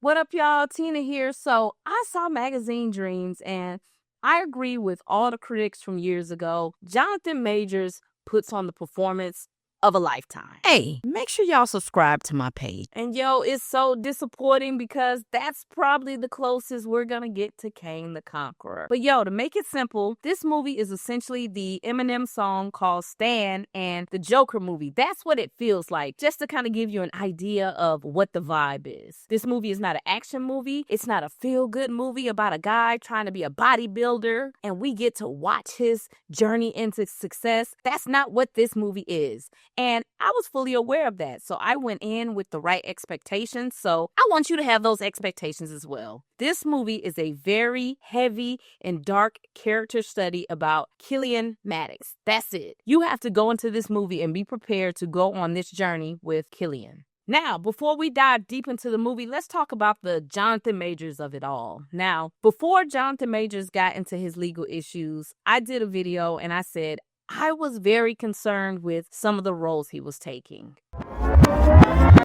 What up, y'all? Tina here. So I saw Magazine Dreams, and I agree with all the critics from years ago. Jonathan Majors puts on the performance of a lifetime. Hey, make sure y'all subscribe to my page. And yo, it's so disappointing because that's probably the closest we're gonna get to Kang the Conqueror. But yo, to make it simple, this movie is essentially the Eminem song called Stan and the Joker movie. That's what it feels like, just to kind of give you an idea of what the vibe is. This movie is not an action movie. It's not a feel-good movie about a guy trying to be a bodybuilder and we get to watch his journey into success. That's not what this movie is. And I was fully aware of that. So I went in with the right expectations. So I want you to have those expectations as well. This movie is a very heavy and dark character study about Killian Maddox. That's it. You have to go into this movie and be prepared to go on this journey with Killian. Now, before we dive deep into the movie, let's talk about the Jonathan Majors of it all. Now, before Jonathan Majors got into his legal issues, I did a video and I said, I was very concerned with some of the roles he was taking.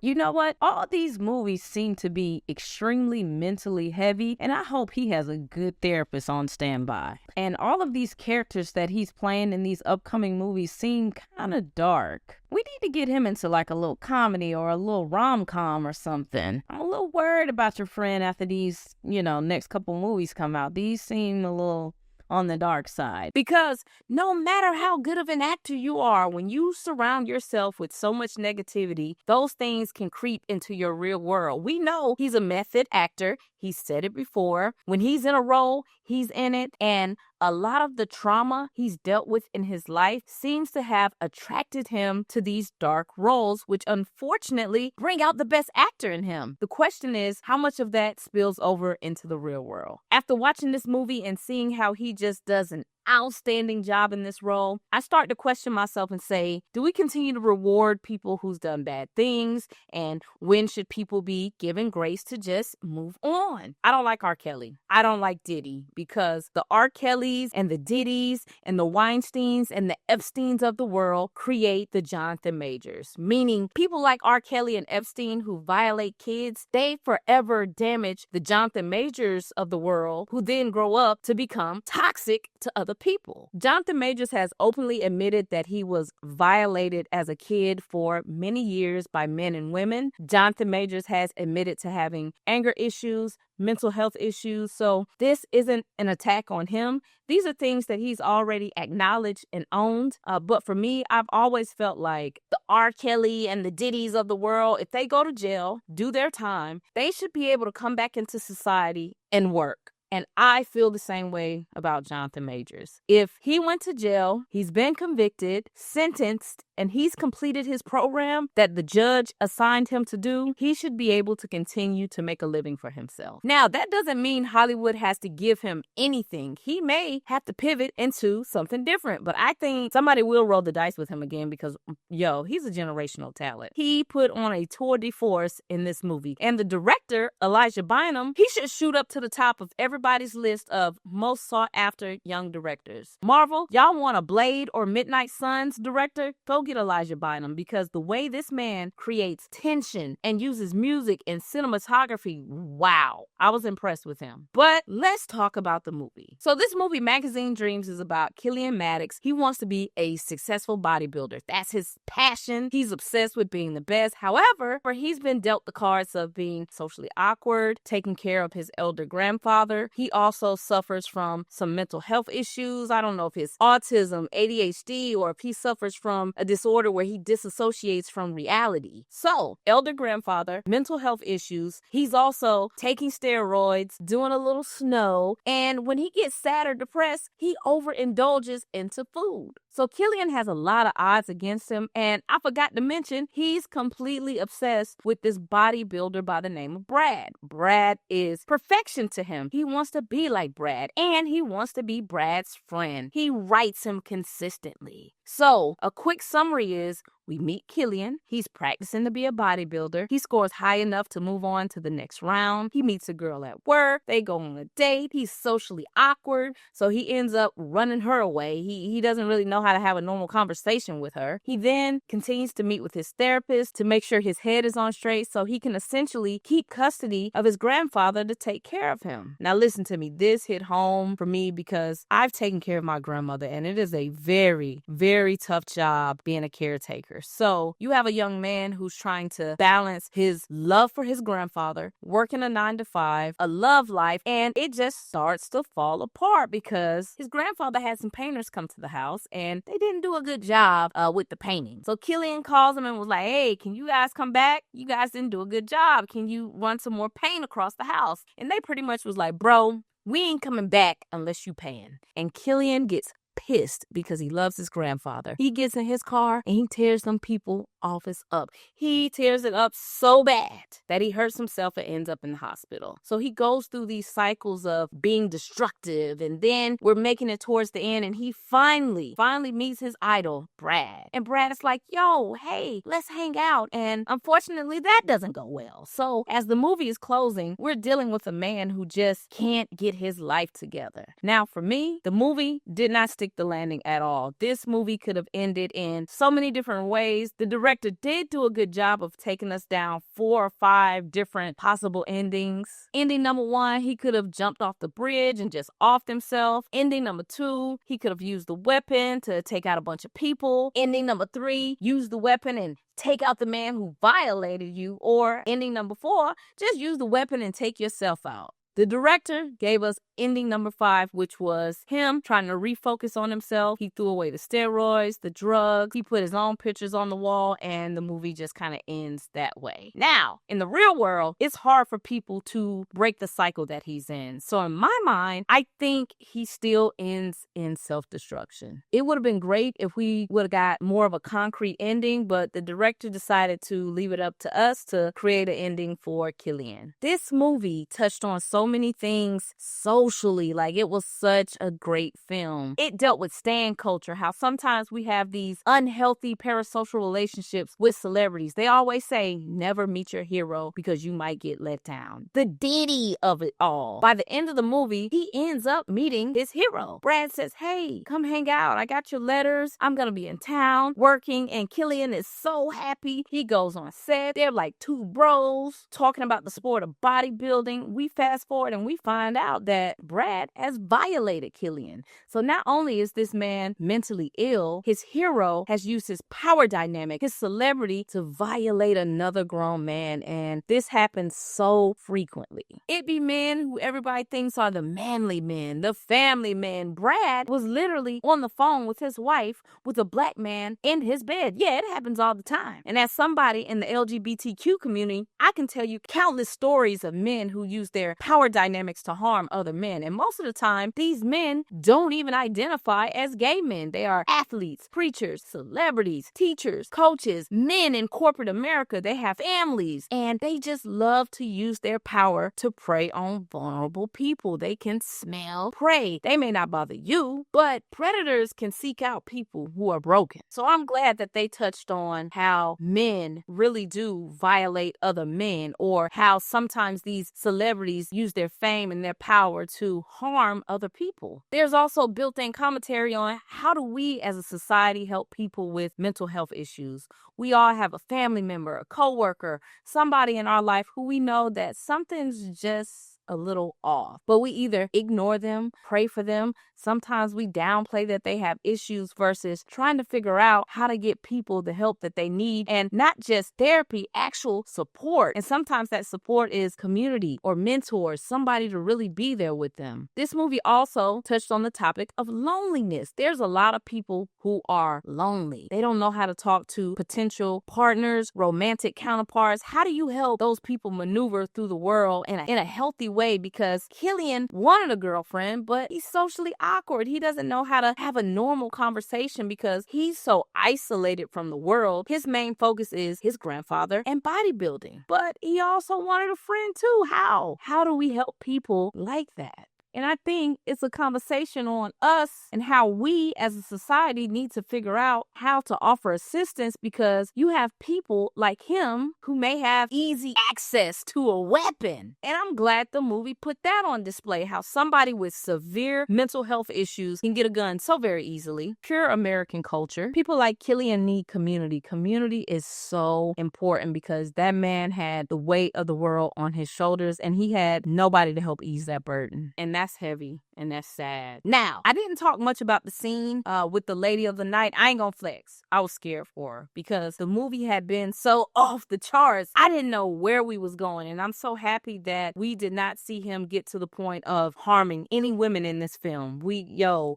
You know what? All these movies seem to be extremely mentally heavy, and I hope he has a good therapist on standby. And all of these characters that he's playing in these upcoming movies seem kind of dark. We need to get him into like a little comedy or a little rom-com or something. I'm a little worried about your friend after these, next couple movies come out. These seem a little on the dark side. Because no matter how good of an actor you are, when you surround yourself with so much negativity, those things can creep into your real world. We know he's a method actor. He's said it before. When he's in a role, he's in it. And a lot of the trauma he's dealt with in his life seems to have attracted him to these dark roles, which unfortunately bring out the best actor in him. The question is, how much of that spills over into the real world? After watching this movie and seeing how he just does an outstanding job in this role, I start to question myself and say, do we continue to reward people who's done bad things? And when should people be given grace to just move on? I don't like R. Kelly. I don't like Diddy, because the R. Kellys and the Diddys and the Weinsteins and the Epsteins of the world create the Jonathan Majors. Meaning people like R. Kelly and Epstein who violate kids, they forever damage the Jonathan Majors of the world, who then grow up to become toxic to other people. Jonathan Majors has openly admitted that he was violated as a kid for many years by men and women. Jonathan Majors has admitted to having anger issues, mental health issues. So this isn't an attack on him. These are things that he's already acknowledged and owned. But for me, I've always felt like the R. Kelly and the Diddys of the world, if they go to jail, do their time, they should be able to come back into society and work. And I feel the same way about Jonathan Majors. If he went to jail, he's been convicted, sentenced, and he's completed his program that the judge assigned him to do, he should be able to continue to make a living for himself. Now, that doesn't mean Hollywood has to give him anything. He may have to pivot into something different, but I think somebody will roll the dice with him again because, he's a generational talent. He put on a tour de force in this movie. And the director, Elijah Bynum, he should shoot up to the top of everybody's list of most sought after young directors. Marvel, y'all want a Blade or Midnight Suns director? Go get Elijah Bynum, because the way this man creates tension and uses music and cinematography, wow, I was impressed with him. But let's talk about the movie. So this movie, Magazine Dreams, is about Killian Maddox. He wants to be a successful bodybuilder. That's his passion. He's obsessed with being the best. However, he's been dealt the cards of being socially awkward, taking care of his elder grandfather. He also suffers from some mental health issues. I don't know if it's autism, ADHD, or if he suffers from a disorder where he disassociates from reality. So, elder grandfather, mental health issues. He's also taking steroids, doing a little snow, and when he gets sad or depressed, he overindulges into food. So Killian has a lot of odds against him, and I forgot to mention, he's completely obsessed with this bodybuilder by the name of Brad. Brad is perfection to him. He wants to be like Brad, and he wants to be Brad's friend. He writes him consistently. So, a quick summary is we meet Killian. He's practicing to be a bodybuilder. He scores high enough to move on to the next round. He meets a girl at work. They go on a date. He's socially awkward, so he ends up running her away. He doesn't really know how to have a normal conversation with her. He then continues to meet with his therapist to make sure his head is on straight so he can essentially keep custody of his grandfather to take care of him. Now listen to me. This hit home for me because I've taken care of my grandmother, and it is a very, very tough job being a caretaker. So you have a young man who's trying to balance his love for his grandfather, working a 9 to 5, a love life, and it just starts to fall apart because his grandfather had some painters come to the house and they didn't do a good job with the painting. So Killian calls him and was like, hey, can you guys come back? You guys didn't do a good job. Can you run some more paint across the house? And they pretty much was like, bro, we ain't coming back unless you paying. And Killian gets pissed because he loves his grandfather. He gets in his car and he tears some people office up. He tears it up so bad that he hurts himself and ends up in the hospital. So he goes through these cycles of being destructive, and then we're making it towards the end and he finally meets his idol, Brad. And Brad is like, yo, hey, let's hang out. And unfortunately that doesn't go well. So as the movie is closing, we're dealing with a man who just can't get his life together. Now for me, the movie did not stick the landing at all. This movie could have ended in so many different ways. The director did do a good job of taking us down 4 or 5 different possible endings. Ending number 1, he could have jumped off the bridge and just offed himself. Ending number 2, he could have used the weapon to take out a bunch of people. Ending number 3, use the weapon and take out the man who violated you. Or ending number 4, just use the weapon and take yourself out. The director gave us ending number 5, which was him trying to refocus on himself. He threw away the steroids, the drugs, he put his own pictures on the wall, and the movie just kind of ends that way. Now, in the real world, it's hard for people to break the cycle that he's in. So in my mind, I think he still ends in self-destruction. It would have been great if we would have got more of a concrete ending, but the director decided to leave it up to us to create an ending for Killian. This movie touched on so many things socially. Like, it was such a great film. It dealt with stan culture, how sometimes we have these unhealthy parasocial relationships with celebrities. They always say never meet your hero because you might get let down. The ditty of it all. By the end of the movie, he ends up meeting his hero. Brad says, hey, come hang out. I got your letters. I'm gonna be in town working. And Killian is so happy. He goes on set. They're like 2 bros talking about the sport of bodybuilding. We fast forward and we find out that Brad has violated Killian. So not only is this man mentally ill, his hero has used his power dynamic, his celebrity, to violate another grown man. And this happens so frequently. It be men who everybody thinks are the manly men, the family men. Brad was literally on the phone with his wife with a black man in his bed. Yeah, it happens all the time. And as somebody in the LGBTQ community, I can tell you countless stories of men who use their power dynamics to harm other men. And most of the time, these men don't even identify as gay men. They are athletes, preachers, celebrities, teachers, coaches, men in corporate America. They have families, and they just love to use their power to prey on vulnerable people. They can smell prey. They may not bother you, but predators can seek out people who are broken. So I'm glad that they touched on how men really do violate other men, or how sometimes these celebrities use their fame and their power to harm other people. There's also built-in commentary on how do we as a society help people with mental health issues. We all have a family member, a coworker, somebody in our life who we know that something's just a little off, but we either ignore them, pray for them. Sometimes we downplay that they have issues versus trying to figure out how to get people the help that they need, and not just therapy, actual support. And sometimes that support is community or mentors, somebody to really be there with them. This movie also touched on the topic of loneliness. There's a lot of people who are lonely. They don't know how to talk to potential partners, romantic counterparts. How do you help those people maneuver through the world in a healthy way? Because Killian wanted a girlfriend, but he's socially awkward. He doesn't know how to have a normal conversation because he's so isolated from the world. His main focus is his grandfather and bodybuilding. But he also wanted a friend too. How? How do we help people like that? And I think it's a conversation on us and how we as a society need to figure out how to offer assistance, because you have people like him who may have easy access to a weapon. And I'm glad the movie put that on display, how somebody with severe mental health issues can get a gun so very easily. Pure American culture. People like Killian need community. Community is so important because that man had the weight of the world on his shoulders and he had nobody to help ease that burden. And that's heavy and that's sad. Now, I didn't talk much about the scene with the lady of the night. I ain't gonna flex. I was scared for her because the movie had been so off the charts. I didn't know where we was going, and I'm so happy that we did not see him get to the point of harming any women in this film.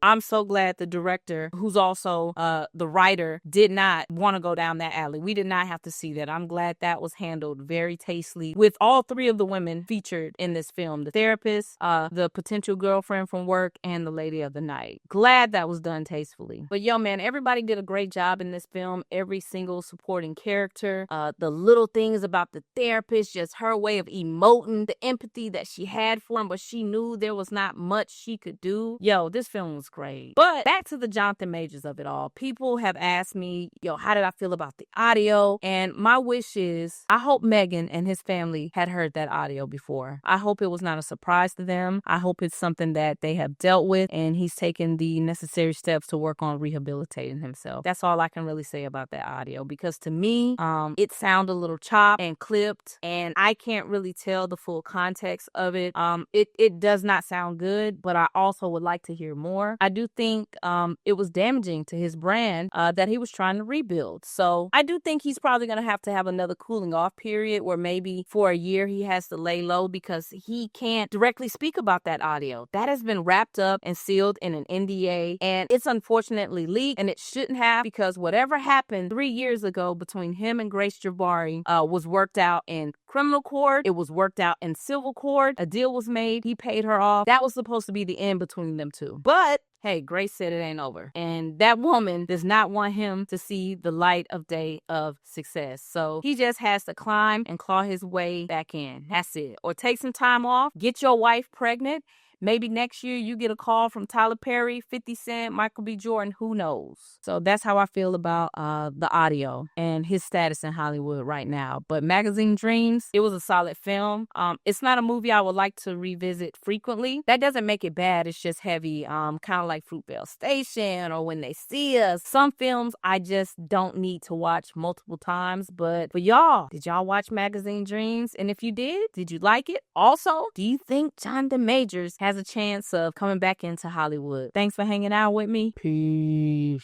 I'm so glad the director, who's also the writer, did not want to go down that alley. We did not have to see that. I'm glad that was handled very tastefully with all three of the women featured in this film: the therapist, the potential girlfriend from work, and the lady of the night. Glad that was done tastefully. But man, everybody did a great job in this film. Every single supporting character, the little things about the therapist, just her way of emoting, the empathy that she had for him, but she knew there was not much she could do. This film was great. But back to the Jonathan Majors of it all. People have asked me, how did I feel about the audio? And my wish is, I hope Megan and his family had heard that audio before. I hope it was not a surprise to them. I hope it's something that they have dealt with and he's taken the necessary steps to work on rehabilitating himself. That's all I can really say about that audio, because to me, it sounded a little chopped and clipped and I can't really tell the full context of it. It does not sound good, but I also would like to hear more. I do think it was damaging to his brand that he was trying to rebuild. So I do think he's probably going to have another cooling off period where maybe for a year he has to lay low because he can't directly speak about that audio. That has been wrapped up and sealed in an NDA, and it's unfortunately leaked, and it shouldn't have, because whatever happened 3 years ago between him and Grace Jabari was worked out in criminal court. It was worked out in civil court. A deal was made. He paid her off. That was supposed to be the end between them two. But hey, Grace said it ain't over. And that woman does not want him to see the light of day of success. So he just has to climb and claw his way back in. That's it. Or take some time off, get your wife pregnant. Maybe next year you get a call from Tyler Perry, 50 Cent, Michael B. Jordan, who knows? So that's how I feel about the audio and his status in Hollywood right now. But Magazine Dreams, it was a solid film. It's not a movie I would like to revisit frequently. That doesn't make it bad. It's just heavy, kind of like Fruitvale Station or When They See Us. Some films I just don't need to watch multiple times. But for y'all, did y'all watch Magazine Dreams? And if you did you like it? Also, do you think Jonathan Majors has a chance of coming back into Hollywood? Thanks for hanging out with me. Peace.